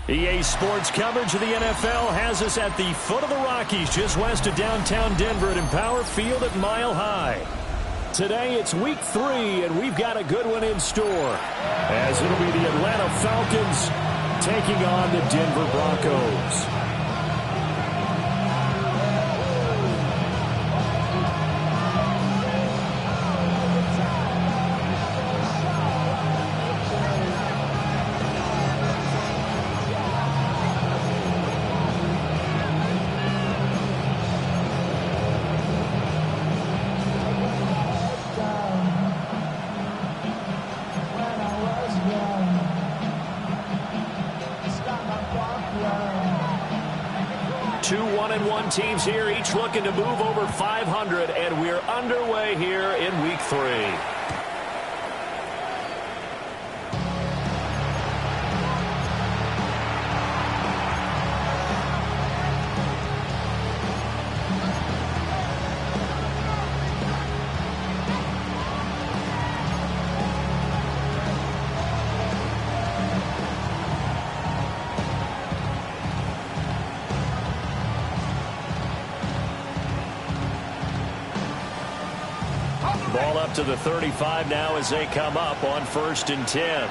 EA Sports coverage of the NFL has us at the foot of the Rockies, just west of downtown Denver at Empower Field at Mile High. Today it's week 3, and we've got a good one in store, as it'll be the Atlanta Falcons taking on the Denver Broncos. Two 1-1 teams here, each looking to move over 500, and we're underway here in week 3. Ball up to the 35 now as they come up on 1st and 10. A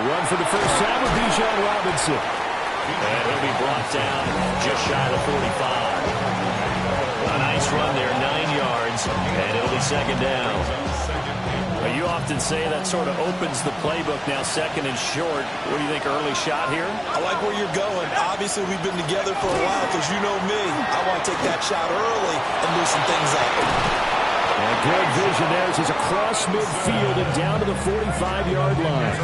run for the first time with Bijan Robinson. And he'll be brought down just shy of the 45. A nice run there, 9 yards, and it'll be 2nd down. You often say that sort of opens the playbook now, 2nd and short. What do you think, early shot here? I like where you're going. Obviously, we've been together for a while because you know me. I want to take that shot early and loosen things up. And good vision there as he's across midfield and down to the 45-yard line.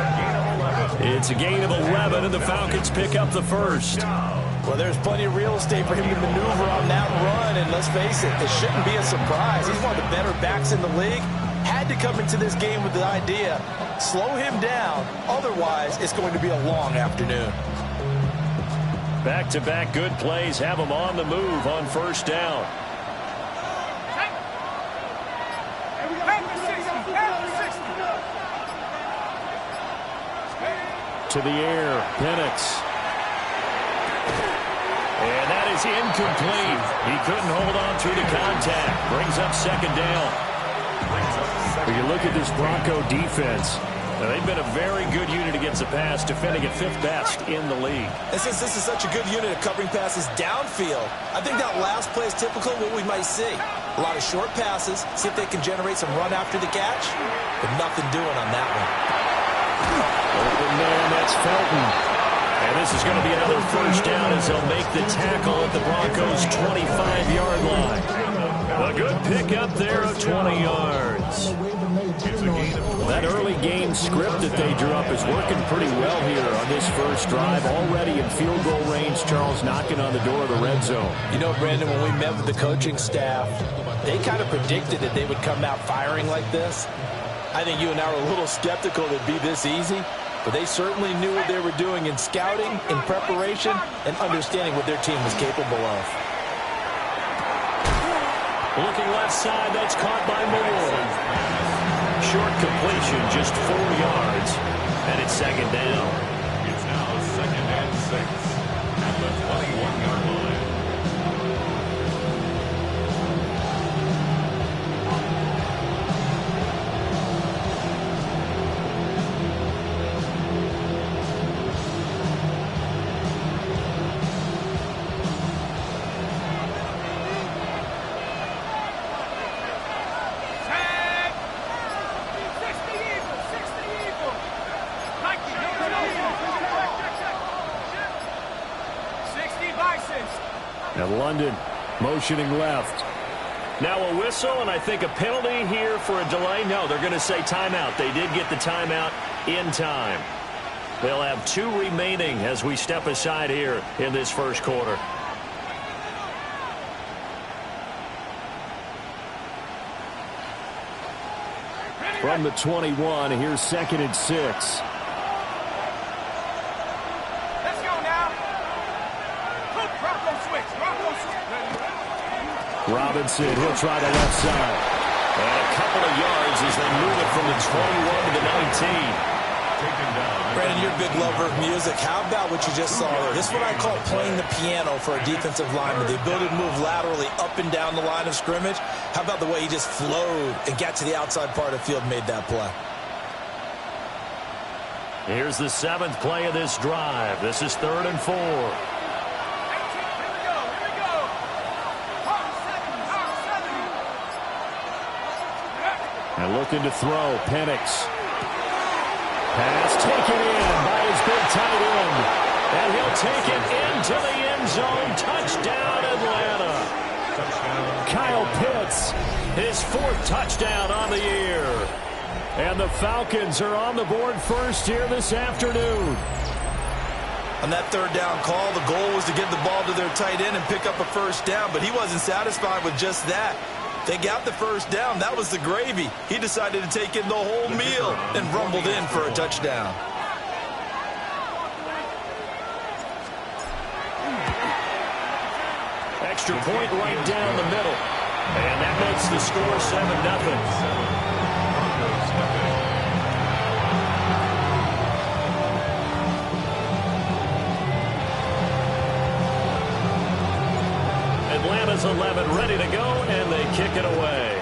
It's a gain of 11, and the Falcons pick up the first. Well, there's plenty of real estate for him to maneuver on that run, and let's face it, it shouldn't be a surprise. He's one of the better backs in the league. Had to come into this game with the idea, slow him down, otherwise it's going to be a long afternoon. Back-to-back good plays have him on the move on 1st down. To the air, Penix. And that is incomplete. He couldn't hold on through the contact. Brings up 2nd down. When you look at this Bronco defense, they've been a very good unit against the pass, defending at 5th best in the league. And since this is such a good unit of covering passes downfield, I think that last play is typical of what we might see. A lot of short passes, see if they can generate some run after the catch, but nothing doing on that one. Open man, that's Felton. And this is going to be another 1st down as they'll make the tackle at the Broncos' 25-yard line. A good pick up there of 20 yards. That early game script that they drew up is working pretty well here on this first drive. Already in field goal range, Charles knocking on the door of the red zone. You know, Brandon, when we met with the coaching staff, they kind of predicted that they would come out firing like this. I think you and I were a little skeptical that it'd be this easy, but they certainly knew what they were doing in scouting, in preparation, and understanding what their team was capable of. Looking left side, that's caught by Moore. Short completion, just 4 yards, and it's 2nd down. It's now 2nd and 6 at the 21-yard line. And London motioning left. Now a whistle, and I think a penalty here for a delay. No, they're going to say timeout. They did get the timeout in time. They'll have 2 remaining as we step aside here in this first quarter. From the 21, here's 2nd and 6. Robinson, he'll try the left side. And a couple of yards as they move it from the 21 to the 19. Brandon, you're a big lover of music. How about what you just saw there? This is what I call playing the piano for a defensive lineman. The ability to move laterally up and down the line of scrimmage. How about the way he just flowed and got to the outside part of the field and made that play? Here's the 7th play of this drive. This is 3rd and 4. And looking to throw, Penix. Pass taken in by his big tight end. And he'll take it into the end zone. Touchdown, Atlanta. Kyle Pitts, his 4th touchdown on the year. And the Falcons are on the board first here this afternoon. On that 3rd down call, the goal was to give the ball to their tight end and pick up a first down, but he wasn't satisfied with just that. They got the first down. That was the gravy. He decided to take in the whole meal and rumbled in for a touchdown. Extra point right down the middle. And that makes the score 7-0. Atlanta's 11 ready to go, and they kick it away.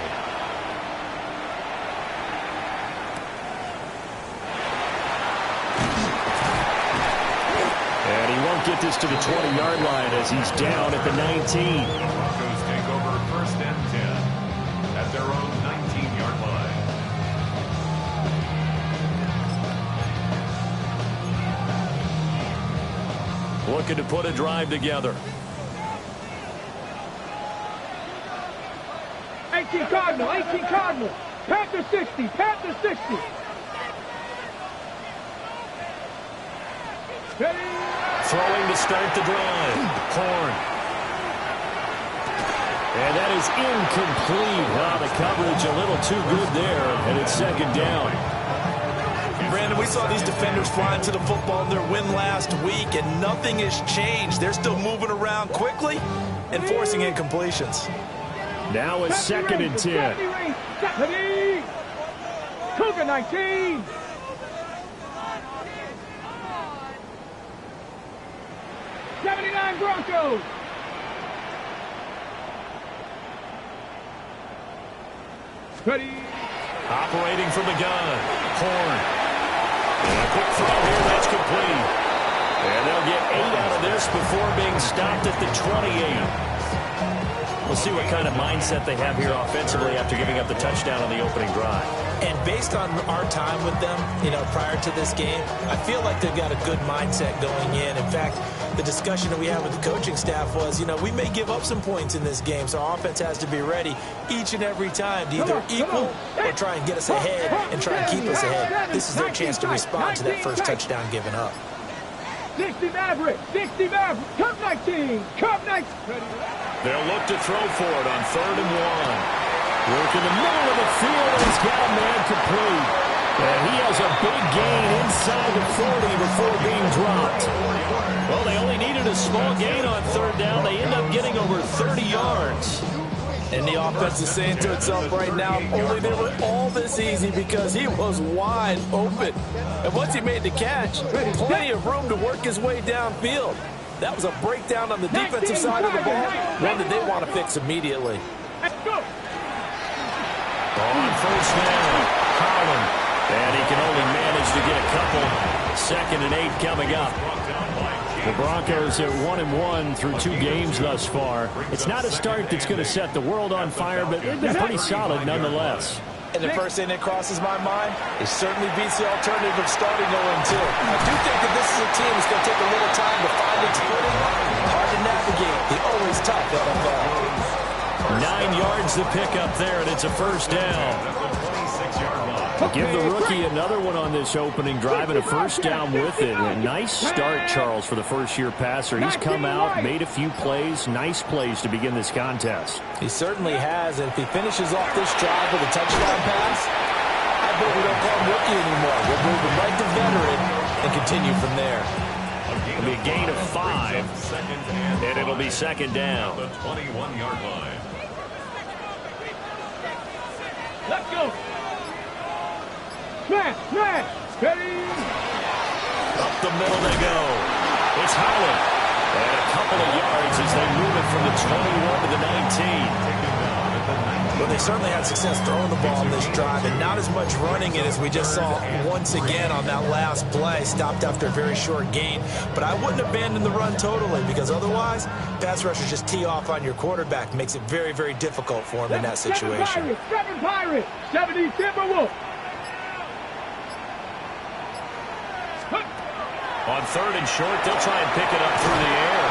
And he won't get this to the 20-yard line as he's down at the 19. Broncos take over 1st and 10 at their own 19-yard line. Looking to put a drive together. 18 Cardinal, 18 Cardinal. Panther 60, Panther 60. Ready? Throwing to start the drive. Horn. And that is incomplete. The coverage a little too good there, and it's 2nd down. Brandon, we saw these defenders flying to the football in their win last week, and nothing has changed. They're still moving around quickly and forcing incompletions. Now it's 2nd and 10. Cougar 19. '79 Broncos. Ready. Operating from the gun. Horn. And a quick throw here. That's complete. And they'll get 8 out of this before being stopped at the 28. We'll see what kind of mindset they have here offensively after giving up the touchdown on the opening drive. And based on our time with them, prior to this game, I feel like they've got a good mindset going in. In fact, the discussion that we had with the coaching staff was, we may give up some points in this game, so our offense has to be ready each and every time to either equal or try and get us ahead and try and keep us ahead. This is their chance to respond to that first touchdown given up. 60 Maverick, 60 Maverick, Cup 19, Cup 19. They'll look to throw for it on 3rd and 1. Work in the middle of the field, and he's got a man complete. And he has a big gain inside the 40 before being dropped. Well, they only needed a small gain on 3rd down. They end up getting over 30 yards. And the offense is saying to itself right now, only they were all this easy because he was wide open. And once he made the catch, plenty of room to work his way downfield. That was a breakdown on the defensive side of the ball, one that they want to fix immediately. On 1st down, Holland. And he can only manage to get a couple. 2nd and 8 coming up. The Broncos at 1-1 through 2 games thus far. It's not a start that's going to set the world on fire, but they've been pretty solid nonetheless. And the first thing that crosses my mind is certainly beats the alternative of starting 0-2. I do think that this is a team that's going to take a little time to find its footing. Hard to navigate. The always tough NFL. 9 yards to pick up there, and it's a 1st down. Give the rookie another one on this opening drive and a 1st down with it. A nice start, Charles, for the first-year passer. He's come out, made a few plays, nice plays to begin this contest. He certainly has, and if he finishes off this drive with a touchdown pass, I bet we don't call him rookie anymore. We'll move him right to veteran and continue from there. It'll be a gain of 5, and it'll be 2nd down. The 21-yard line. Let's go. Smash, smash. Ready. Up the middle they go. It's Howard. And a couple of yards as they move it from the 21 to the 19. Well, they certainly had success throwing the ball in this drive, and not as much running it as we just saw once again on that last play. Stopped after a very short gain. But I wouldn't abandon the run totally, because otherwise, pass rushers just tee off on your quarterback. Makes it very, very difficult for him in that situation. Seven Pirates, 70 Timberwolves. On 3rd and short, they'll try and pick it up through the air.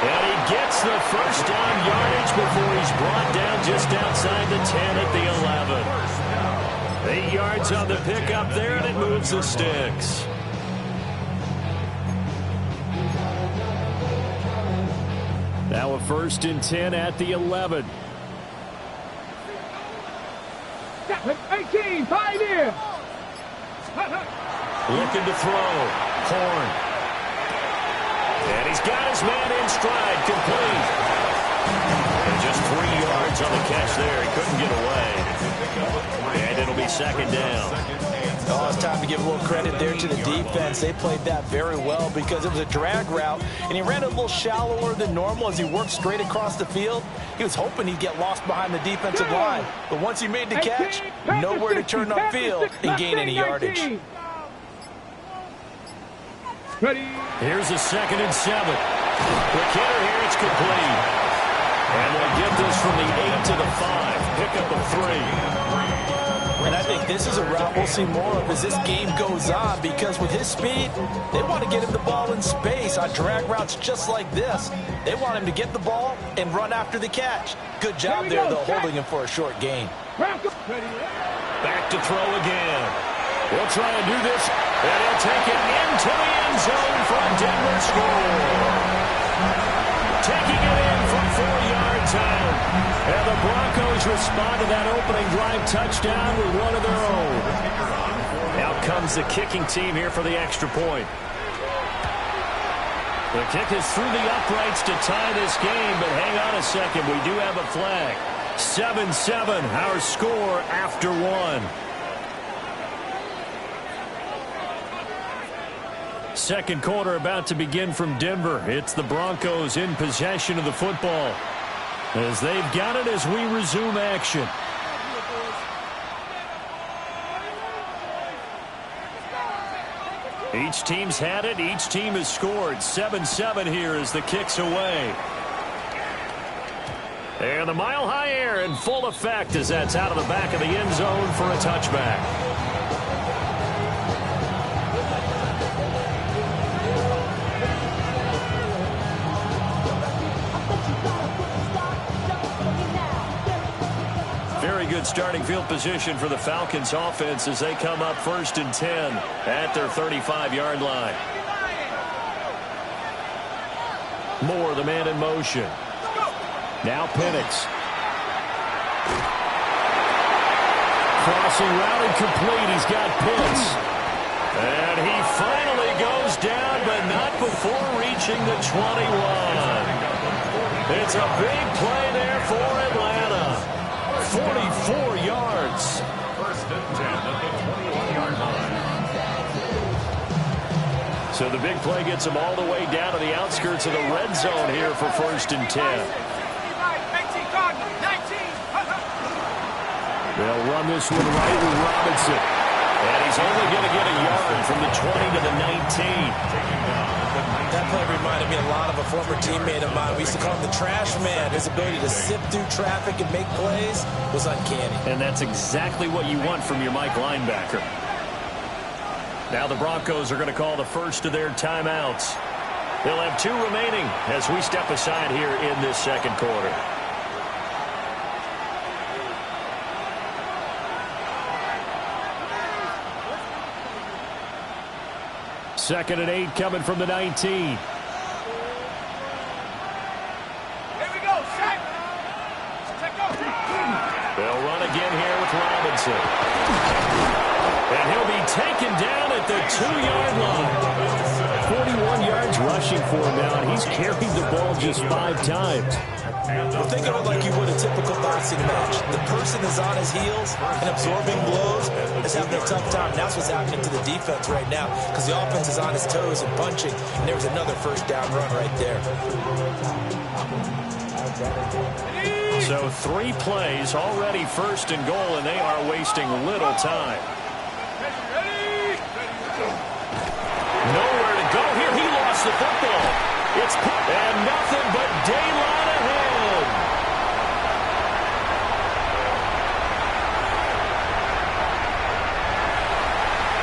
And he gets the first down yardage before he's brought down just outside the 10 at the 11. 8 yards on the pickup there, and it moves the sticks. Now a 1st and 10 at the 11. 18, Pioneer. Looking to throw. Horn. And he's got his man in stride, complete. And just 3 yards on the catch there. He couldn't get away. And it'll be 2nd down. Oh, it's time to give a little credit there to the defense. They played that very well because it was a drag route, and he ran a little shallower than normal as he worked straight across the field. He was hoping he'd get lost behind the defensive line. But once he made the catch, nowhere to turn upfield and gain any yardage. Ready. Here's a 2nd and 7. Quick hitter here, it's complete. And they'll get this from the 8 to the 5. Pick up a 3. And I think this is a route we'll see more of as this game goes on, because with his speed, they want to get him the ball in space on drag routes just like this. They want him to get the ball and run after the catch. Good job there, though, holding him for a short gain. Back to throw again. He'll try and do this, and he'll take it into the end zone for a Denver score. Taking it in from 4 yards out. And the Broncos respond to that opening drive touchdown with one of their own. Out comes the kicking team here for the extra point. The kick is through the uprights to tie this game, but hang on a second. We do have a flag. 7-7, our score after 1. Second quarter about to begin from Denver. It's the Broncos in possession of the football as they've got it as we resume action. Each team's had it. Each team has scored. 7-7 here as the kick's away. And the mile-high air in full effect as that's out of the back of the end zone for a touchback. Very good starting field position for the Falcons offense as they come up 1st and 10 at their 35-yard line. Moore, the man in motion. Now Penix. Crossing route incomplete. He's got Pitts. And he finally goes down, but not before reaching the 21. It's a big play there for Atlanta. 44 yards. 1st and 10 at the 21-yard line. So the big play gets them all the way down to the outskirts of the red zone here for 1st and 10. They'll run this one right with Robinson. And he's only going to get a yard from the 20 to the 19. That play reminded me a lot of a former teammate of mine. We used to call him the trash man. His ability to sift through traffic and make plays was uncanny. And that's exactly what you want from your Mike linebacker. Now the Broncos are going to call the first of their timeouts. They'll have 2 remaining as we step aside here in this second quarter. Second and 8 coming from the 19. Here we go, set. They'll run again here with Robinson. And he'll be taken down at the 2-yard line. 41 yards rushing for him now, and he's carried the ball just 5 times. Well, think of it like you would a typical boxing match. The person is on his heels and absorbing blows is having a tough time. That's what's happening to the defense right now because the offense is on his toes and punching, and there's another first down run right there. So 3 plays, already first and goal, and they are wasting little time. Nowhere to go here. He lost the football. It's and nothing but daylight ahead.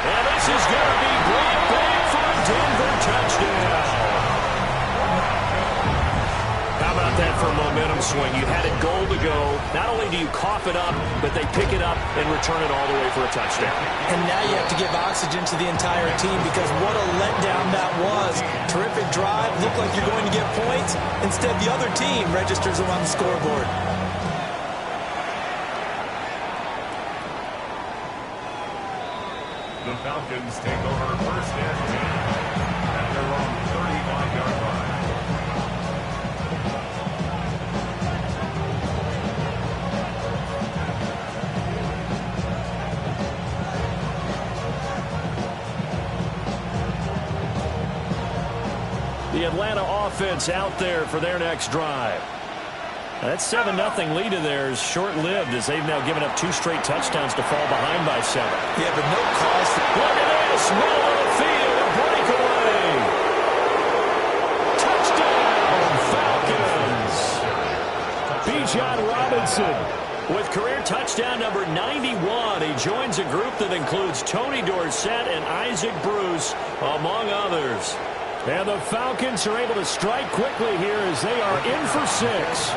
And this is going to be brought back for a Denver touchdown. How about that for a momentum swing? You had it goal to go. Not only do you cough it up, but they pick it up and return it all the way for a touchdown. And now you have to give oxygen to the entire team because what a letdown that was. Terrific drive. Looked like you're going to get points. Instead, the other team registers them on the scoreboard. The Falcons take over first and 10 at their own 35-yard line. The Atlanta offense out there for their next drive. That 7-0 lead of theirs short-lived as they've now given up 2 straight touchdowns to fall behind by 7. Yeah, but no cause. Look at this. Middle of the field. A breakaway. Touchdown, Falcons. Bijan Robinson with career touchdown number 91. He joins a group that includes Tony Dorsett and Isaac Bruce, among others. And the Falcons are able to strike quickly here as they are in for 6.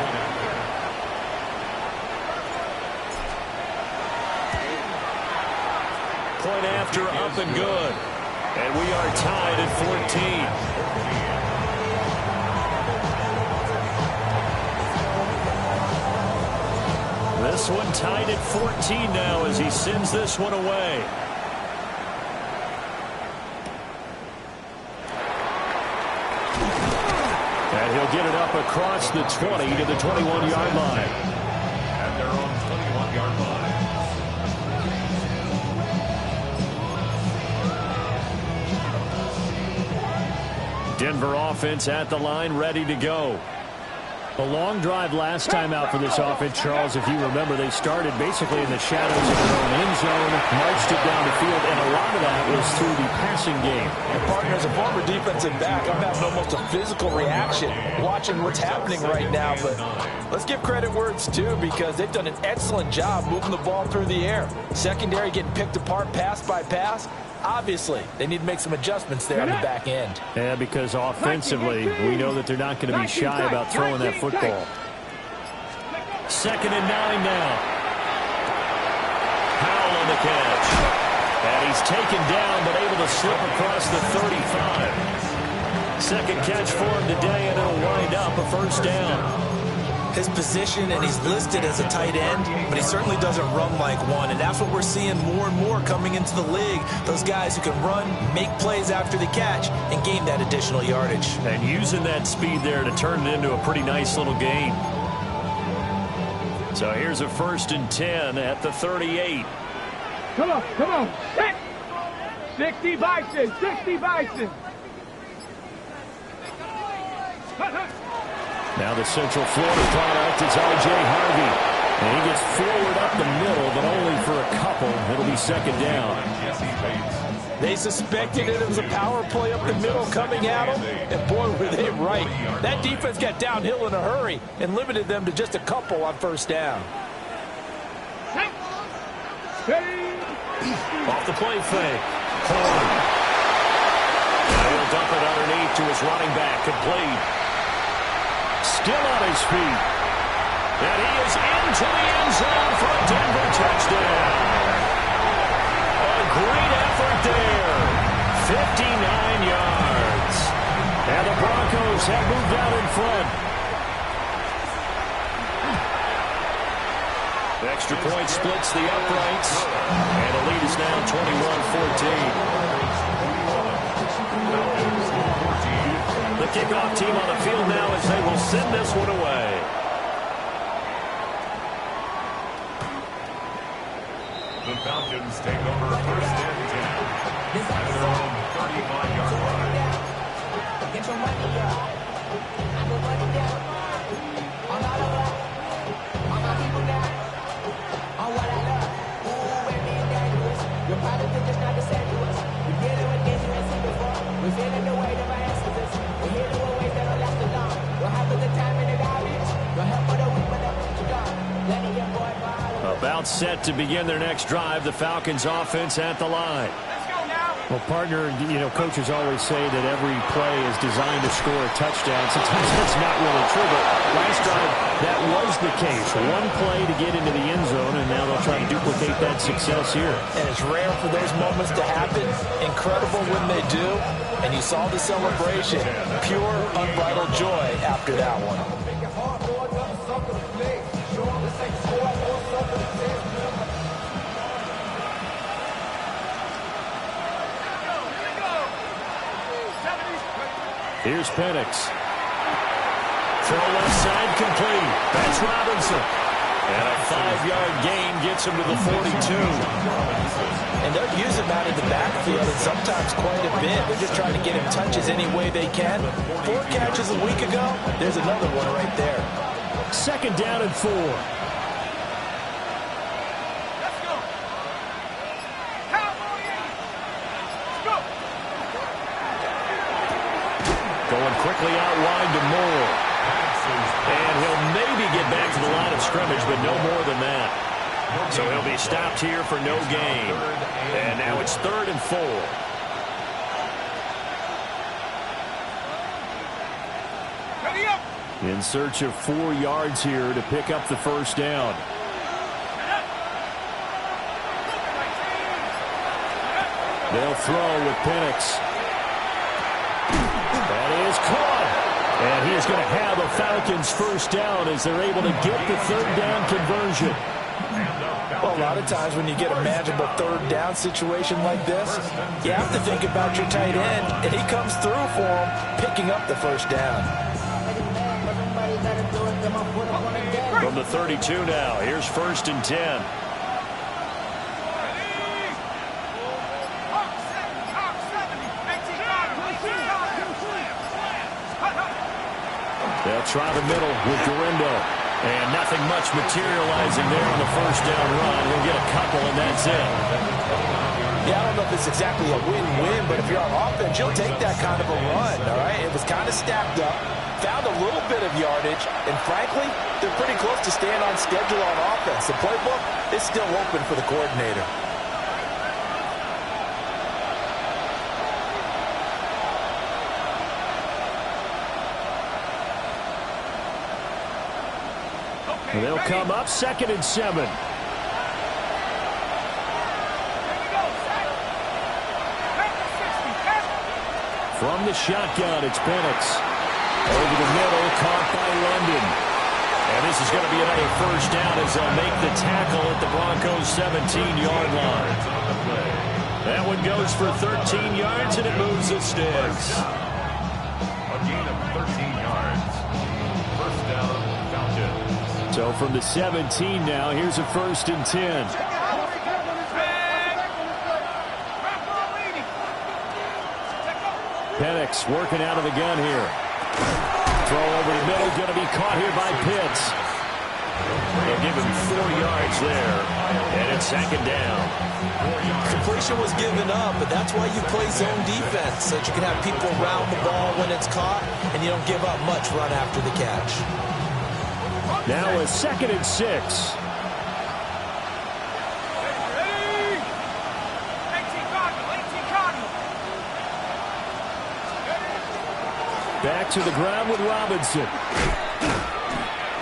Point after up and good. And we are tied at 14. This one tied at 14 now as he sends this one away. And he'll get it up across the 20 to the 21-yard line. At their own 21-yard line. Denver offense at the line, ready to go. A long drive last time out for this offense, Charles. If you remember, they started basically in the shadows of their own end zone, marched it down the field, and a lot of that was through the passing game. And partner, as a former defensive back, I'm having almost a physical reaction watching what's happening right now. But let's give credit where it's due because they've done an excellent job moving the ball through the air. Secondary getting picked apart pass by pass. Obviously, they need to make some adjustments there on the back end. Yeah, because offensively, we know that they're not going to be shy about throwing that football. 2nd and 9 now. Howell on the catch. And he's taken down, but able to slip across the 35. Second catch for him today, and it'll wind up a first down. His position, and he's listed as a tight end, but he certainly doesn't run like one, and that's what we're seeing more and more coming into the league. Those guys who can run, make plays after the catch, and gain that additional yardage. And using that speed there to turn it into a pretty nice little gain. So here's a 1st and 10 at the 38. Come on, come on. 60 Bison, 60 Bison. Now the Central Florida product is R.J. Harvey. And he gets forward up the middle, but only for a couple. It'll be 2nd down. They suspected it was a power play up the middle coming at them, and boy, were they right. That defense got downhill in a hurry and limited them to just a couple on 1st down. Off the play fake. Horn. And he'll dump it underneath to his running back. Complete. Still on his feet. And he is into the end zone for a Denver touchdown. A great effort there. 59 yards. And the Broncos have moved out in front. The extra point splits the uprights. And the lead is now 21-14. The kickoff team on the field now as they will send this one away. The Falcons take over first and 10. At their own 35-yard line. Get your money up. I put money down. On all of us. On my people now. On what I love. Ooh, we're being dangerous. Your politics is not the same to us. We're dealing with things we ain't seen before. We're feeling the weight of our ancestors. We're healing with ways that don't last too long. We'll have a good time in the garbage. We'll help for the weak, but they'll make you gone. Letting your boy ball. About set to begin their next drive. The Falcons offense at the line. Well, partner, coaches always say that every play is designed to score a touchdown. Sometimes that's not really true, but last drive, that was the case. One play to get into the end zone, and now they'll try to duplicate that success here. And it's rare for those moments to happen. Incredible when they do. And you saw the celebration. Pure, unbridled joy after that one. Here's Penix. Throw left side complete. That's Robinson. And a 5-yard gain gets him to the 42. And they'll use him out of the backfield and sometimes quite a bit. They're just trying to get him touches any way they can. 4 catches a week ago. There's another one right there. Second down and 4. Going quickly out wide to Moore. And he'll maybe get back to the line of scrimmage, but no more than that. So he'll be stopped here for no gain. And now it's 3rd and 4. In search of 4 yards here to pick up the first down. They'll throw with Penix. That is caught. And he is going to have a Falcons first down as they're able to get the 3rd down conversion. Well, a lot of times when you get a manageable 3rd down situation like this, you have to think about your tight end, and he comes through for him, picking up the first down. From the 32 now, here's 1st and 10. They'll try the middle with Garindo. And nothing much materializing there on the first down run. He'll get a couple, and that's it. Yeah, I don't know if it's exactly a win-win, but if you're on offense, you'll take that kind of a run, all right? It was kind of stacked up, found a little bit of yardage, and frankly, they're pretty close to staying on schedule on offense. The playbook is still open for the coordinator. They'll come up 2nd and 7. From the shotgun, it's Penix. Over the middle, caught by London. And this is going to be another first down as they'll make the tackle at the Broncos' 17-yard line. That one goes for 13 yards, and it moves the sticks. A gain of 13 yards. First down, Falcons. So from the 17 now, here's a 1st and 10. Penix working out of the gun here. Throw over the middle, going to be caught here by Pitts. They'll give him 4 yards there, and it's 2nd down. Completion was given up, but that's why you play zone defense, so that you can have people around the ball when it's caught, and you don't give up much run after the catch. Now a 2nd and 6. Back to the ground with Robinson.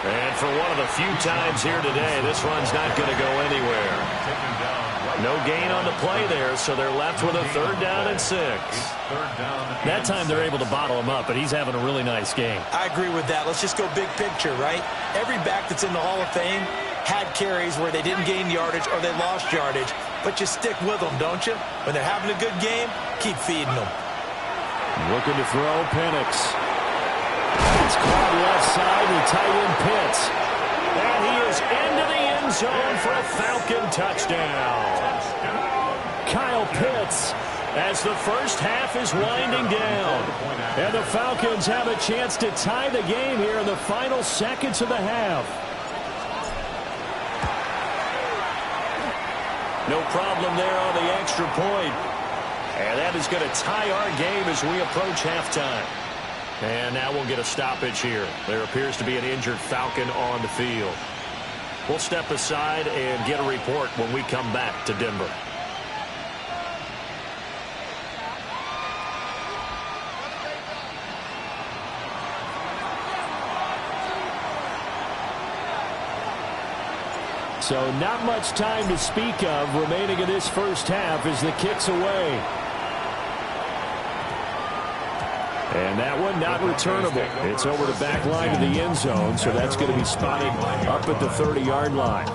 And for one of the few times here today, this run's not going to go anywhere. No gain on the play there, so they're left with a 3rd down and 6. That time they're able to bottle him up, but he's having a really nice game. I agree with that. Let's just go big picture, right? Every back that's in the Hall of Fame had carries where they didn't gain yardage or they lost yardage, but you stick with them, don't you? When they're having a good game, keep feeding them. Looking to throw, Penix. It's caught left side, the tight end Pitts. And he is into the end zone for a Falcon touchdown. Kyle Pitts, as the first half is winding down. And the Falcons have a chance to tie the game here in the final seconds of the half. No problem there on the extra point. And that is going to tie our game as we approach halftime. And now we'll get a stoppage here. There appears to be an injured Falcon on the field. We'll step aside and get a report when we come back to Denver. So not much time to speak of remaining in this first half as the kick's away. And that one not returnable. It's over the back line of the end zone, so that's going to be spotted up at the 30-yard line.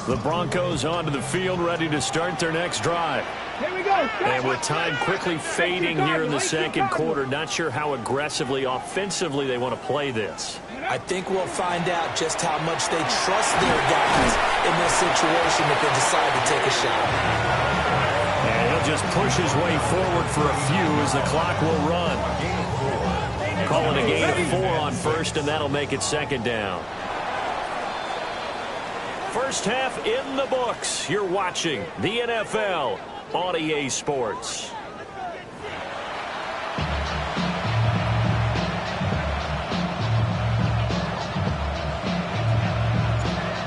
The Broncos onto the field, ready to start their next drive. Here we go. And with time quickly fading here in the second quarter, not sure how aggressively, offensively they want to play this. I think we'll find out just how much they trust their guys in this situation if they decide to take a shot. And he'll just push his way forward for a few as the clock will run. Calling a gain of 4 on first, and that'll make it second down. First half in the books. You're watching the NFL on EA Sports.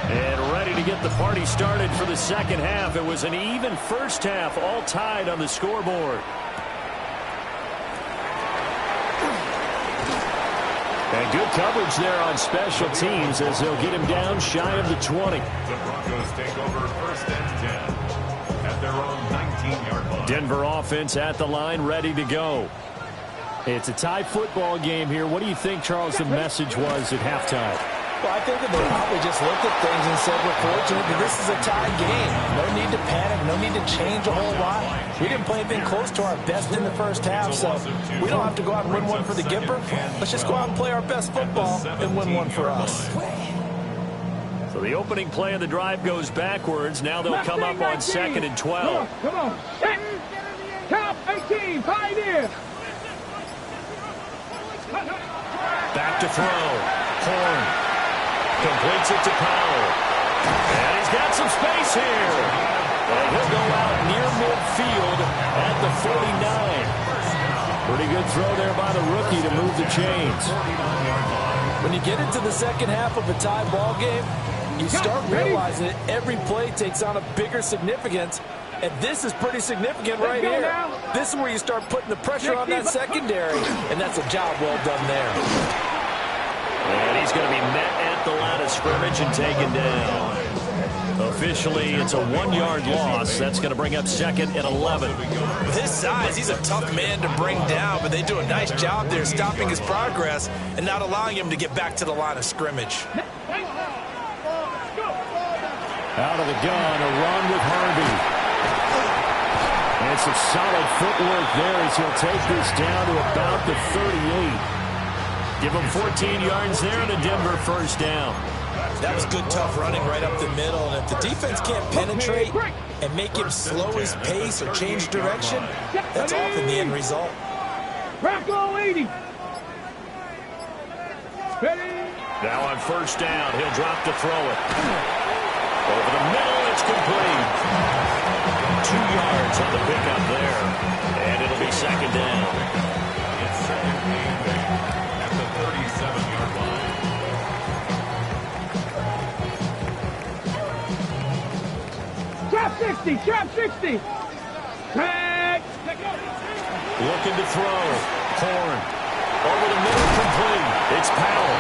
And ready to get the party started for the second half. It was an even first half, all tied on the scoreboard. And good coverage there on special teams as they'll get him down shy of the 20. The Broncos take over first and 10 at their own 19-yard line. Denver offense at the line, ready to go. It's a tie football game here. What do you think, Charles, the message was at halftime? Well, I think that they probably just looked at things and said, we're fortunate that this is a tie game. No need to panic. No need to change a whole lot. We didn't play anything close to our best in the first half, so we don't have to go out and win one for the Gipper. Let's just go out and play our best football and win one for us. So the opening play of the drive goes backwards. Now they'll come up on 2nd and 12. Come on. Count 18. Pioneer. Back to throw. Horn. Completes it to Powell. And he's got some space here. And he'll go out near midfield at the 49. Pretty good throw there by the rookie to move the chains. When you get into the second half of a tie ball game, you start realizing that every play takes on a bigger significance. And this is pretty significant right here. This is where you start putting the pressure on that secondary. And that's a job well done there. And he's going to be met at the line of scrimmage and taken down. Officially, it's a 1-yard loss. That's going to bring up 2nd and 11. With his size, he's a tough man to bring down, but they do a nice job there stopping his progress and not allowing him to get back to the line of scrimmage. Out of the gun, a run with Harvey. And some solid footwork there as he'll take this down to about the 38. Give him 14 yards there and a Denver first down. That was good, tough running right up the middle. And if the defense can't penetrate and make him slow his pace or change direction, that's often the end result. Rocco 80. Now on first down, he'll drop to throw it. Over the middle, it's complete. 2 yards on the pickup there. And it'll be second down. It's second and 8 at the 37-yard line. Trap 60. Trap 60. Tag. Looking to throw. Horn. Over the middle, complete. It's Powell.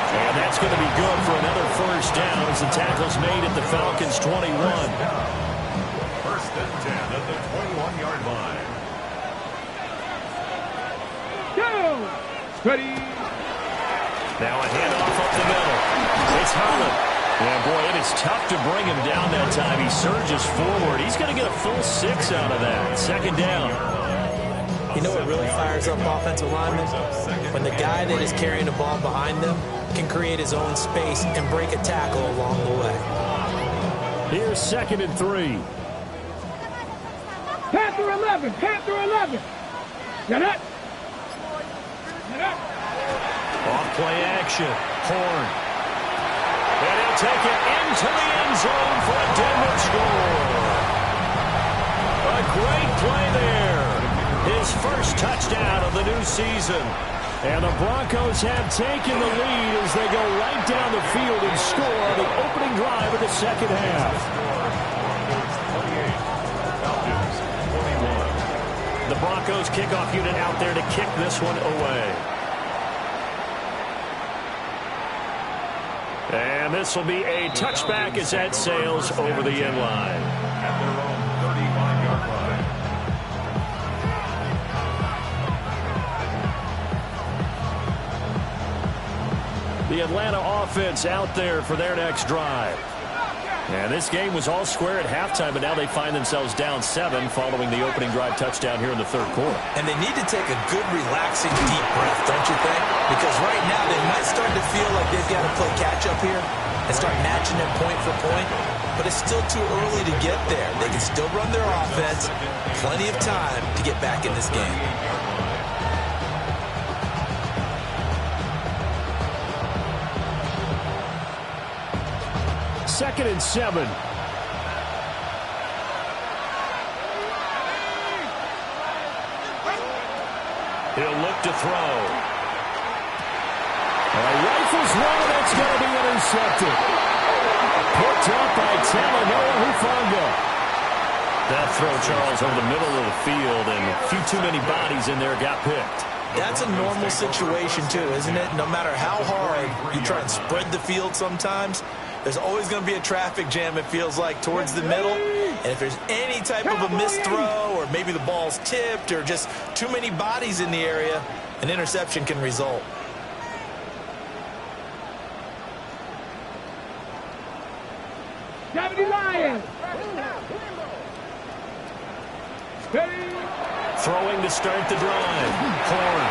And that's going to be good for another first down as the tackle's made at the Falcons' 21. First and 10 at the 21-yard line. Go. Ready. Now a handoff up the middle. It's Holland. Yeah, boy, it is tough to bring him down that time. He surges forward. He's going to get a full 6 out of that. Second down. You know what really fires up offensive linemen? When the guy that is carrying the ball behind them can create his own space and break a tackle along the way. Here's 2nd and 3. Panther 11. Panther 11. Get up. Get up. Off play action. Horn. And he'll take it into the end zone for a Denver score. A great play there. His first touchdown of the new season. And the Broncos have taken the lead as they go right down the field and score on the opening drive of the second half. The Broncos kickoff unit out there to kick this one away. And this will be a touchback as that sails over the end line. At their own 35-yard line. The Atlanta offense out there for their next drive. And this game was all square at halftime, but now they find themselves down 7 following the opening drive touchdown here in the third quarter. And they need to take a good, relaxing, deep breath, don't you think? Because right now they might start to feel like they've got to play catch-up here and start matching them point for point. But it's still too early to get there. They can still run their offense. Plenty of time to get back in this game. 2nd and 7. He'll look to throw. Rifles one, that's going to be intercepted. Picked up by Talanoa Hufanga. That throw, Charles, over the middle of the field, and a few too many bodies in there got picked. That's a normal situation, too, isn't it? No matter how hard you try and spread the field sometimes, there's always going to be a traffic jam, it feels like, towards the middle. And if there's any type of a missed throw, or maybe the ball's tipped, or just too many bodies in the area, an interception can result. Deputy Lions. Ready. Throwing to start the drive. Horn.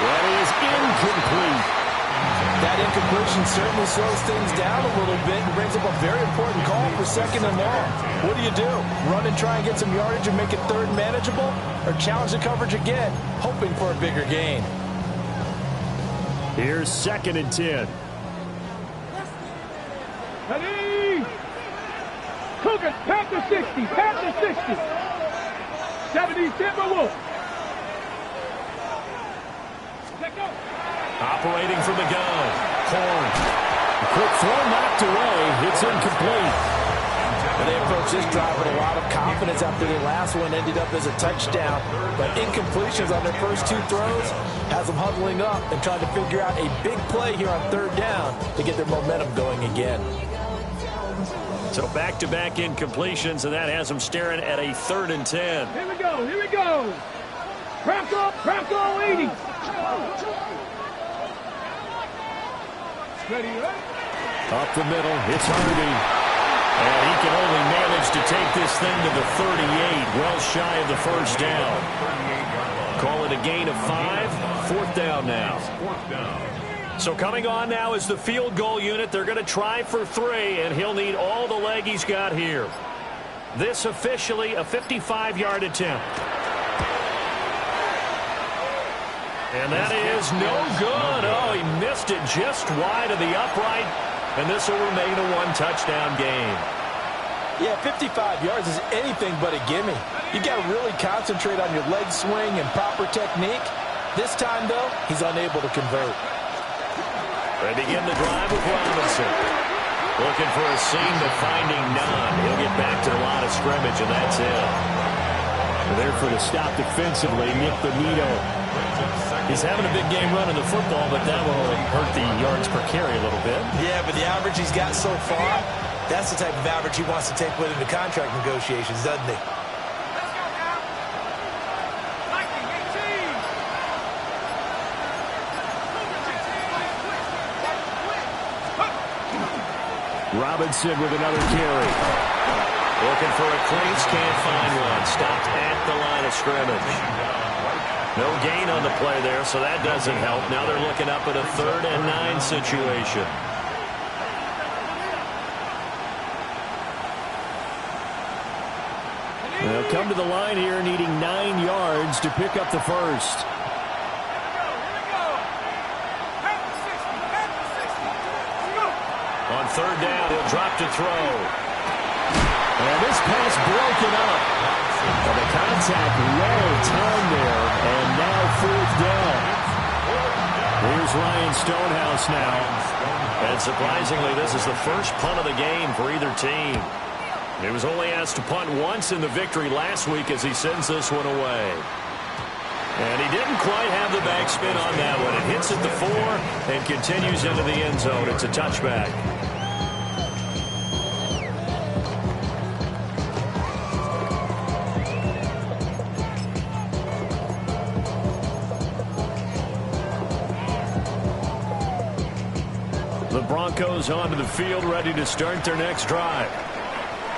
That is incomplete. That incompletion certainly slows things down a little bit and brings up a very important call for 2nd and long. What do? Run and try and get some yardage and make it third manageable? Or challenge the coverage again, hoping for a bigger gain? Here's 2nd and 10. Ready. Cougars, Panther 60. Panther 60. 70 Timberwolves. Let go. Operating from the gun. Horn. Quick throw knocked away. It's incomplete. And they approach this drive with a lot of confidence after their last one ended up as a touchdown. But incompletions on their first 2 throws has them huddling up and trying to figure out a big play here on 3rd down to get their momentum going again. So back-to-back incompletions, and that has them staring at a 3rd and 10. Here we go. Here we go. Bronco 80. Ready, right? Up the middle, it's Harvey. And he can only manage to take this thing to the 38, well shy of the first down. Call it a gain of 5, 4th down now. So coming on now is the field goal unit. They're going to try for 3, and he'll need all the leg he's got here. This officially a 55-yard attempt. And that is no good. Oh, he missed it just wide of the upright. And this will remain a 1-touchdown game. Yeah, 55 yards is anything but a gimme. You got to really concentrate on your leg swing and proper technique. This time, though, he's unable to convert. They begin the drive with Robinson. Looking for a seam, but finding none. He'll get back to the line of scrimmage, and that's it. There for the stop defensively, Nick Bonito. He's having a big game running the football, but that will hurt the yards per carry a little bit. Yeah, but the average he's got so far, that's the type of average he wants to take with him to contract negotiations, doesn't he? Robinson with another carry. Looking for a crease, can't find one. Stopped at the line of scrimmage. No gain on the play there, so that doesn't help. Now they're looking up at a 3rd and 9 situation. They'll come to the line here needing 9 yards to pick up the first. On 3rd down, he'll drop to throw. And this pass broken up. And the contact well timed there. And now 4th down. Here's Ryan Stonehouse now. And surprisingly, this is the first punt of the game for either team. He was only asked to punt once in the victory last week as he sends this one away. And he didn't quite have the backspin on that one. It hits at the 4 and continues into the end zone. It's a touchback. The Broncos onto the field, ready to start their next drive.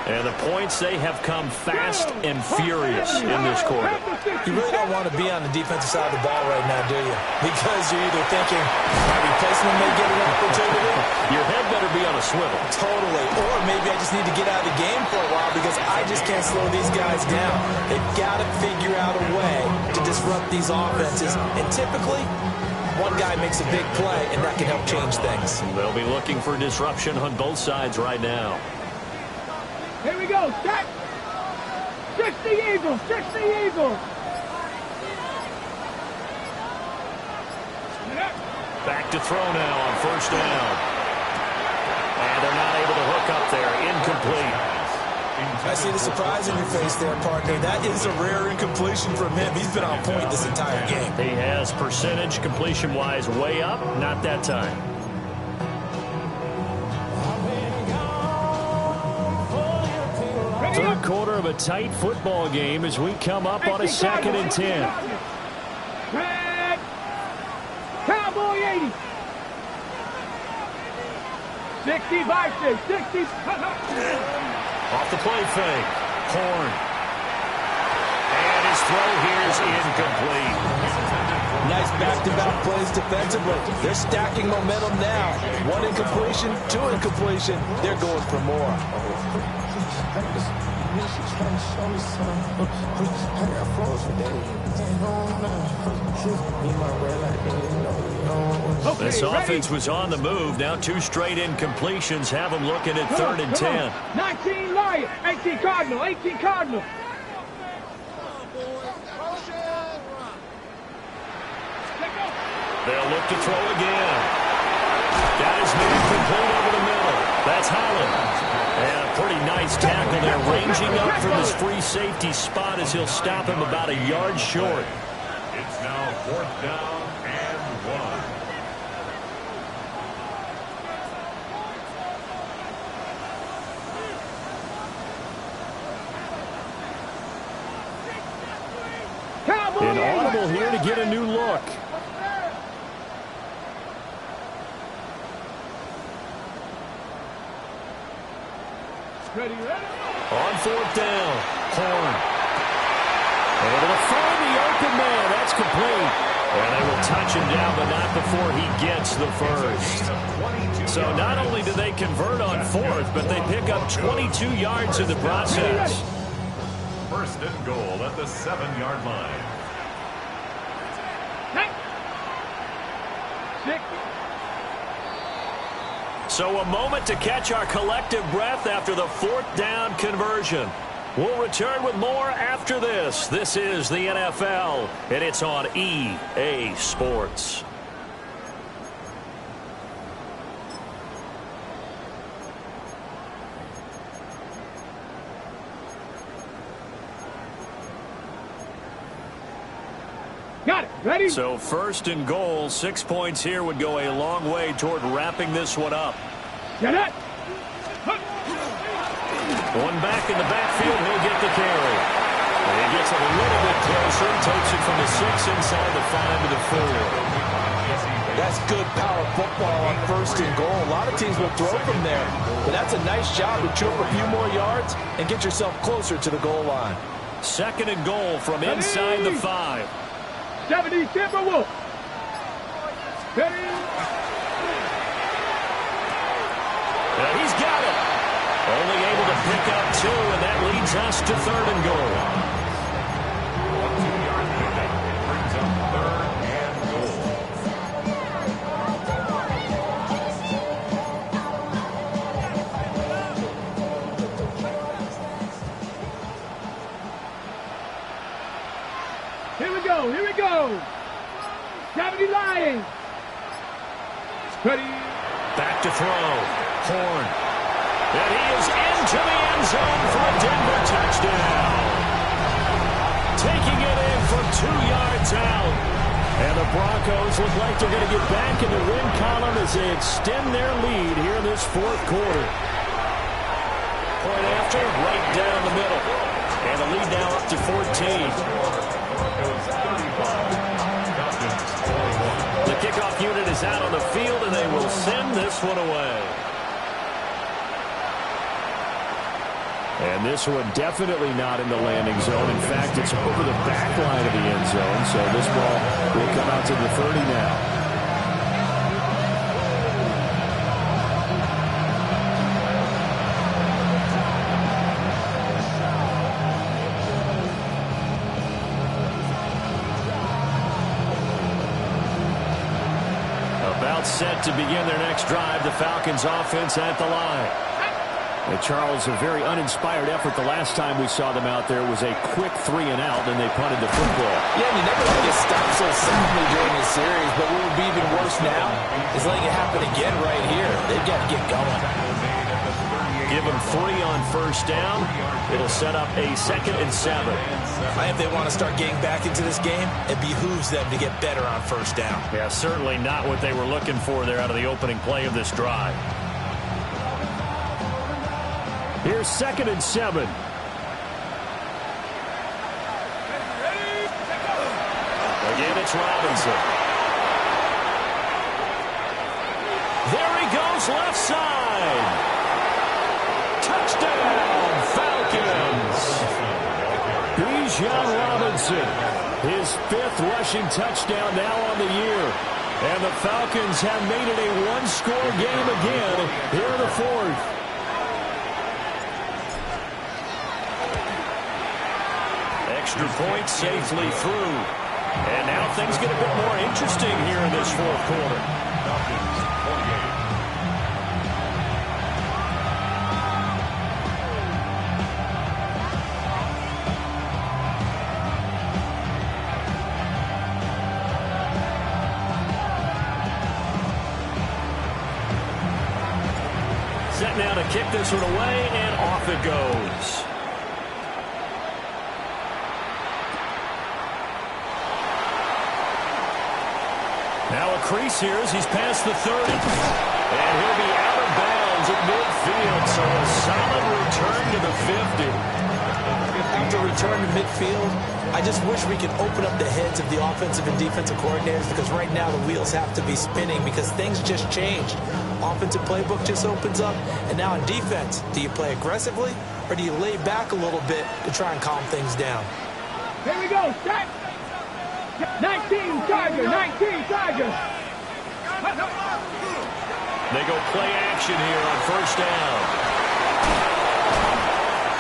And the points, they have come fast and furious in this quarter. You really don't want to be on the defensive side of the ball right now, do you? Because you're either thinking, my replacement may get an opportunity. Your head better be on a swivel. Totally. Or maybe I just need to get out of the game for a while because I just can't slow these guys down. They've got to figure out a way to disrupt these offenses. And typically, one guy makes a big play, and that can help change things. They'll be looking for disruption on both sides right now. Here we go. Set. 60 Eagles. 60 Eagles. Back to throw now on 1st down. And they're not able to hook up there. Incomplete. I see the surprise in your face there, partner. That is a rare incompletion from him. He's been on point this entire game. He has percentage completion-wise way up. Not that time. Third quarter of a tight football game as we come up on a 2nd and 10. Red. Cowboy 80. 60 Vikings. 60. Off the play fake. Horn. And his throw here is incomplete. Nice back-to-back plays defensively. They're stacking momentum now. 1 incompletion, 2 incompletion. They're going for more. This offense was on the move. Now 2 straight incompletions have them looking at 3rd and 10. 19 Lion. 18 Cardinal. 18 Cardinal. They'll look to throw again. Got his man complete over the middle. That's Holland. And a pretty nice tackle there, ranging up from his free safety spot as he'll stop him about a yard short. It's now 4th down and 1. An audible here to get a new look. Ready. On 4th down, Horn. Able to find the open man. That's complete. And they will touch him down, but not before he gets the first. So not only do they convert on 4th, but they pick up 22 yards in the process. 1st and goal at the 7-yard line. So a moment to catch our collective breath after the 4th down conversion. We'll return with more after this. This is the NFL, and it's on EA Sports. Got it. Ready? So 1st and goal, 6 points here would go a long way toward wrapping this one up. Get it. One back in the backfield, he'll get the carry. And he gets a little bit closer, takes it from the 6 inside the 5 to the 4. That's good power football on 1st and goal. A lot of teams will throw from there, but that's a nice job to chew up a few more yards and get yourself closer to the goal line. 2nd and goal from inside the 5. 70 Timberwolves. Ready? He's got it. Only able to pick up 2, and that leads us to 3rd and goal. A 2-yard pickup brings up 3rd and goal. Here we go. Here we go. 70 Lions. Ready? Back to throw. Horn. And he is into the end zone for a Denver touchdown. Taking it in from 2 yards out. And the Broncos look like they're going to get back in the win column as they extend their lead here in this 4th quarter. Point after, right down the middle. And the lead now up to 14. The kickoff unit is out on the field, and they will send this one away. And this one definitely not in the landing zone. In fact, it's over the back line of the end zone, so this ball will come out to the 30 now. Set to begin their next drive. The Falcons offense at the line. And Charles, a very uninspired effort the last time we saw them out there was a quick 3 and out, and they punted the football. Yeah, and you never let it stop so soundly during the series, but what would be even worse now is letting it happen again right here. They've got to get going. Give them 3 on 1st down. It'll set up a 2nd and 7. I think if they want to start getting back into this game, it behooves them to get better on 1st down. Yeah, certainly not what they were looking for there out of the opening play of this drive. Here's 2nd and 7. Again, it's Robinson. There he goes, left side. Touchdown, Falcons. Bijan Robinson, his 5th rushing touchdown now on the year. And the Falcons have made it a one-score game again here in the 4th. Extra point safely through. And now things get a bit more interesting here in this 4th quarter. Set now to kick this one away, and off it goes. Now a crease here as he's past the 30. And he'll be out of bounds at midfield, so a solid return to the 50. After return to midfield, I just wish we could open up the heads of the offensive and defensive coordinators, because right now the wheels have to be spinning because things just changed. Offensive playbook just opens up, and now in defense, do you play aggressively or do you lay back a little bit to try and calm things down? Here we go, set. 19 Tiger, 19 Tiger. They go play action here on 1st down.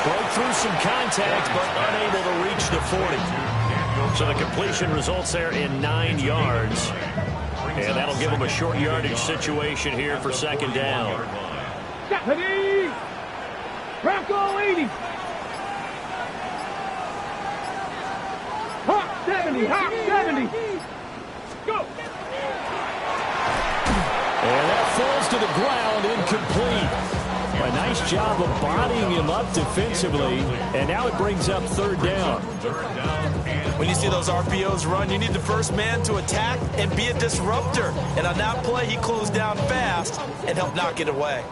Broke through some contact, but unable to reach the 40. So the completion results there in 9 yards. And that'll give them a short yardage situation here for 2nd down. 70. Bronco 80. Hawk 70. Hawk 70. Go. And that falls to the ground, incomplete. A nice job of bodying him up defensively, and now it brings up 3rd down. When you see those RPOs run, you need the first man to attack and be a disruptor. And on that play, he closed down fast and helped knock it away.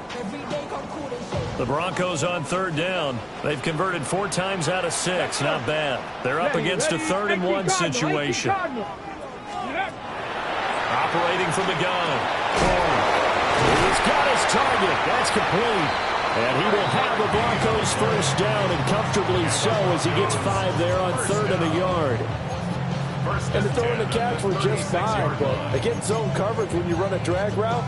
The Broncos on third down. They've converted 4 times out of 6. Not bad. They're up against a 3rd-and-1 situation. Operating from the gun. He's got his target. That's complete. And he will have the Broncos first down, and comfortably so, as he gets 5 there on 3rd and a yard. And the throw and the catch were just fine, but against zone coverage when you run a drag route,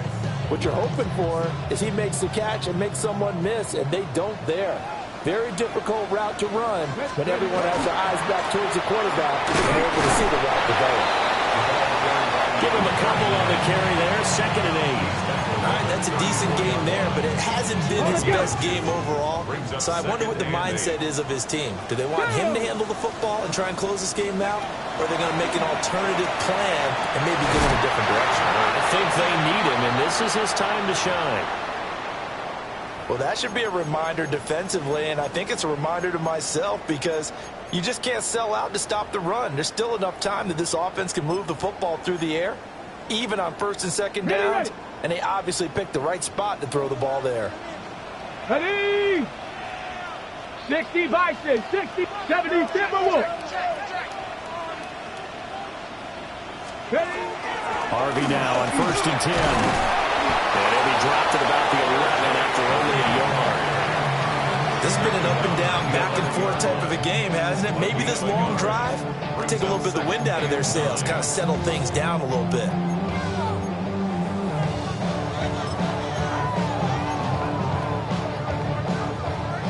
what you're hoping for is he makes the catch and makes someone miss, and they don't there. Very difficult route to run when everyone has their eyes back towards the quarterback and they're able to see the route develop. Give him a couple on the carry there, 2nd and 8. All right, that's a decent game there, but it hasn't been his best game overall. So I wonder what the mindset is of his team. Do they want him to handle the football and try and close this game out? Or are they going to make an alternative plan and maybe go in a different direction? I think they need him, and this is his time to shine. Well, that should be a reminder defensively, and I think it's a reminder to myself because you just can't sell out to stop the run. There's still enough time that this offense can move the football through the air, even on 1st and 2nd downs, and they obviously picked the right spot to throw the ball there. Ready? 60 Bison, 60, 70 Timberwolves. Harvey now on 1st and 10. And he'll be dropped at about the 11 after only a yard. This has been an up and down, back and forth type of a game, hasn't it? Maybe this long drive will take a little bit of the wind out of their sails, kind of settle things down a little bit.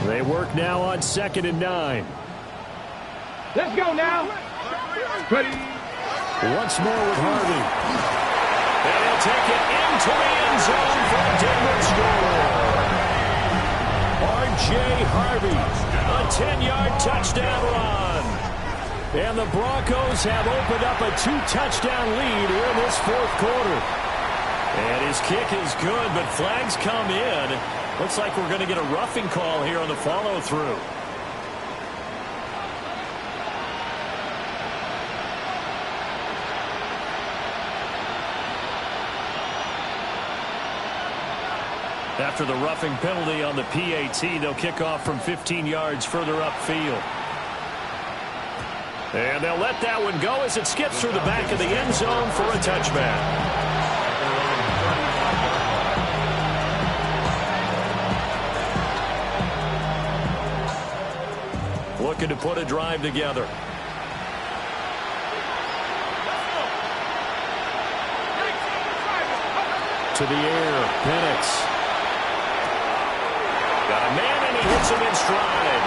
They work now on 2nd and 9. Let's go now. Ready? Once more with Harvey. And he'll take it into the end zone for a Denver score. R.J. Harvey, a 10-yard touchdown run. And the Broncos have opened up a 2-touchdown lead here in this 4th quarter. And his kick is good, but flags come in. Looks like we're going to get a roughing call here on the follow-through. After the roughing penalty on the PAT, they'll kick off from 15 yards further upfield. And they'll let that one go as it skips through the back of the end zone for a touchback. Looking to put a drive together. To the air, Penix. Got a man, and he hits him in stride.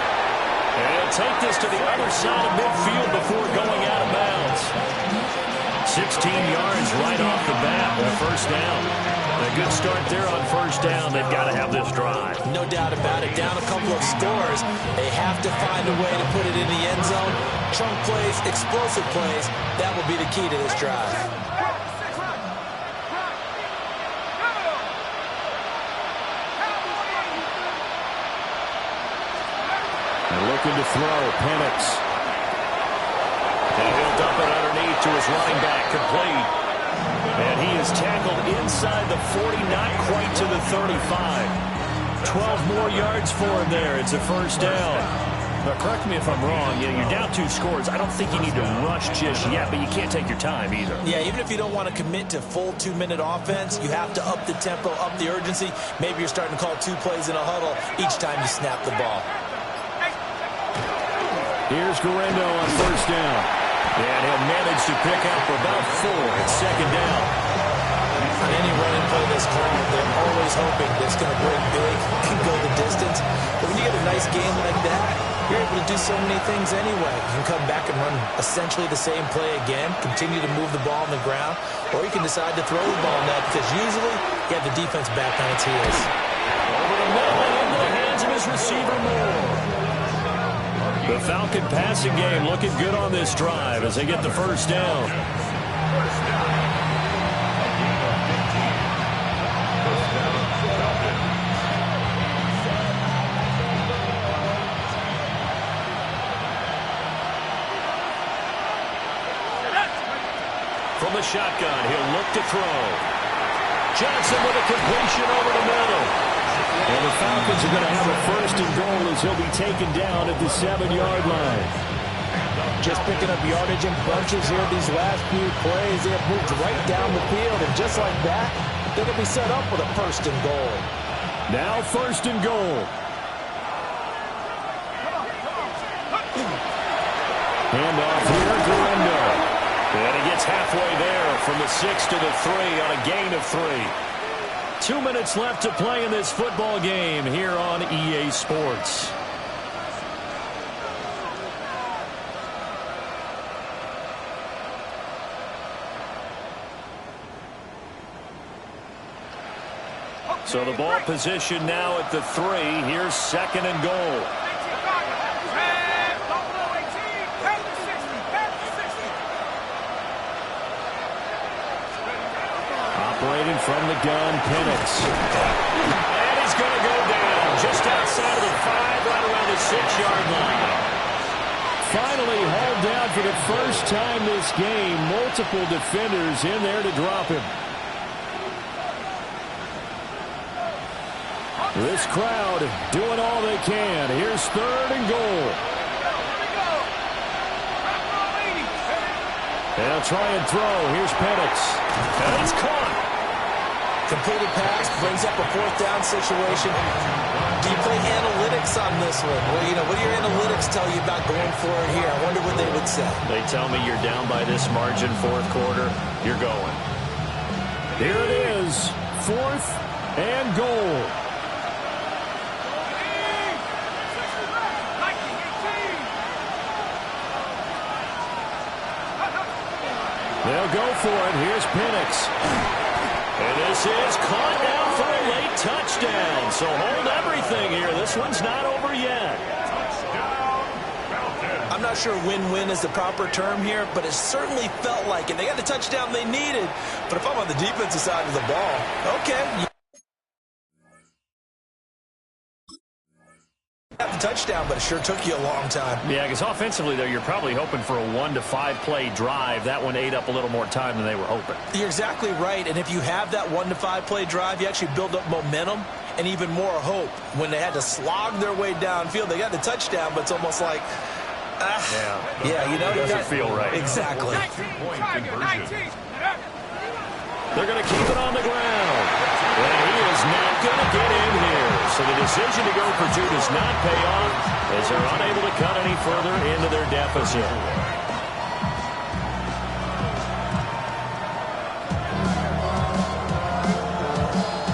And he'll take this to the other side of midfield before going out of bounds. 16 yards right off the bat, a first down. A good start there on first down. They've got to have this drive. No doubt about it. Down a couple of scores. They have to find a way to put it in the end zone. Chunk plays, explosive plays. That will be the key to this drive. Looking to throw, Penix. And he'll dump it underneath to his running back, complete. And he is tackled inside the 40, not quite to the 35. 12 more yards for him there. It's a first down. Now, correct me if I'm wrong. You're down 2 scores. I don't think you need to rush just yet, but you can't take your time either. Yeah, even if you don't want to commit to full 2-minute offense, you have to up the tempo, up the urgency. Maybe you're starting to call 2 plays in a huddle each time you snap the ball. Here's Guerrero on first down. And he'll manage to pick up about 4 at second down. On any running play this called, they're always hoping that it's going to break big and go the distance. But when you get a nice game like that, you're able to do so many things anyway. You can come back and run essentially the same play again, continue to move the ball on the ground, or you can decide to throw the ball net because usually you have the defense back on its heels. Over the middle and into the hands of his receiver, Moore. The Falcon passing game looking good on this drive as they get the first down. From the shotgun, he'll look to throw. Johnson with a completion over the middle. And the Falcons are going to have a first and goal as he'll be taken down at the 7-yard line. Just picking up yardage in bunches here these last few plays. They have moved right down the field, and just like that, they're going to be set up with a first and goal. Now first and goal. Handoff here to Lindo. And he gets halfway there from the 6 to the 3 on a gain of 3. 2 minutes left to play in this football game here on EA Sports. So the ball position now at the 3. Here's second and goal. Operating from the gun, Penix. And he's going to go down just outside of the 5, right around the 6-yard line. Finally hauled down for the first time this game. Multiple defenders in there to drop him. This crowd doing all they can. Here's third and goal. They'll try and throw. Here's Penix. And it's caught. Completed pass brings up a fourth down situation. Do you play analytics on this one? Well, what do your analytics tell you about going for it here? I wonder what they would say. They tell me you're down by this margin, fourth quarter. You're going. Here it is. Fourth and goal. They'll go for it. Here's Penix. And this is caught down for a late touchdown. So hold everything here. This one's not over yet. I'm not sure win-win is the proper term here, but it certainly felt like it. They got the touchdown they needed. But if I'm on the defensive side of the ball, okay. Got the touchdown, but it sure took you a long time. Yeah, because offensively, though, you're probably hoping for a 1 to 5 play drive. That one ate up a little more time than they were hoping. You're exactly right. And if you have that 1 to 5 play drive, you actually build up momentum and even more hope. When they had to slog their way downfield, they got the touchdown, but it's almost like, it doesn't feel right. Exactly. They're going to keep it on the ground. And he is not going to get in here. So the decision to go for 2 does not pay off as they're unable to cut any further into their deficit.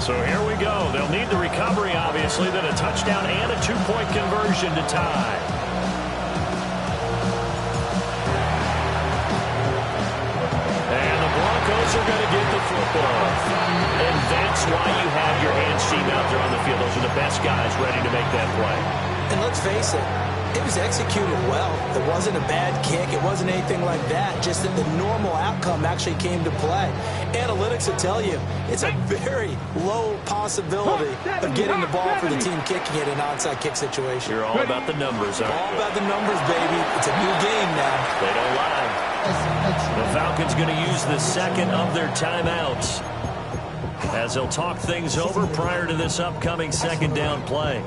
So here we go. They'll need the recovery, obviously, then a touchdown and a 2-point conversion to tie. Broncos are going to get the football. And that's why you have your hands team out there on the field. Those are the best guys ready to make that play. And let's face it, it was executed well. It wasn't a bad kick. It wasn't anything like that. Just that the normal outcome actually came to play. Analytics will tell you it's a very low possibility of getting the ball for the team kicking it in an onside kick situation. You're all about the numbers, aren't you? All about the numbers, baby. It's a new game now. They don't lie. The Falcons going to use the second of their timeouts as they'll talk things over prior to this upcoming second down play.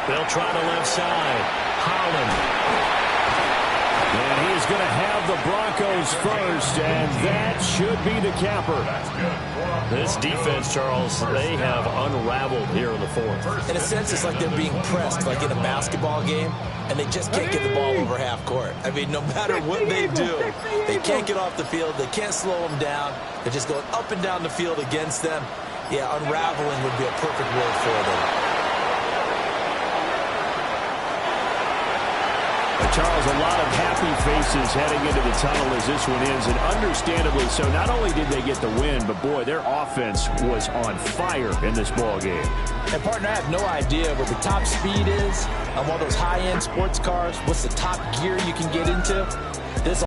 They'll try the left side. Holland. And he's going to have the Broncos first, and that should be the capper. This defense, Charles, they have unraveled here in the fourth. In a sense, it's like they're being pressed, like in a basketball game, and they just can't get the ball over half court. I mean, no matter what they do, they can't get off the field. They can't slow them down. They're just going up and down the field against them. Yeah, unraveling would be a perfect word for them. Charles, a lot of happy faces heading into the tunnel as this one ends, and understandably so. Not only did they get the win, but, boy, their offense was on fire in this ball game. And, partner, I have no idea what the top speed is on one of those high-end sports cars. What's the top gear you can get into?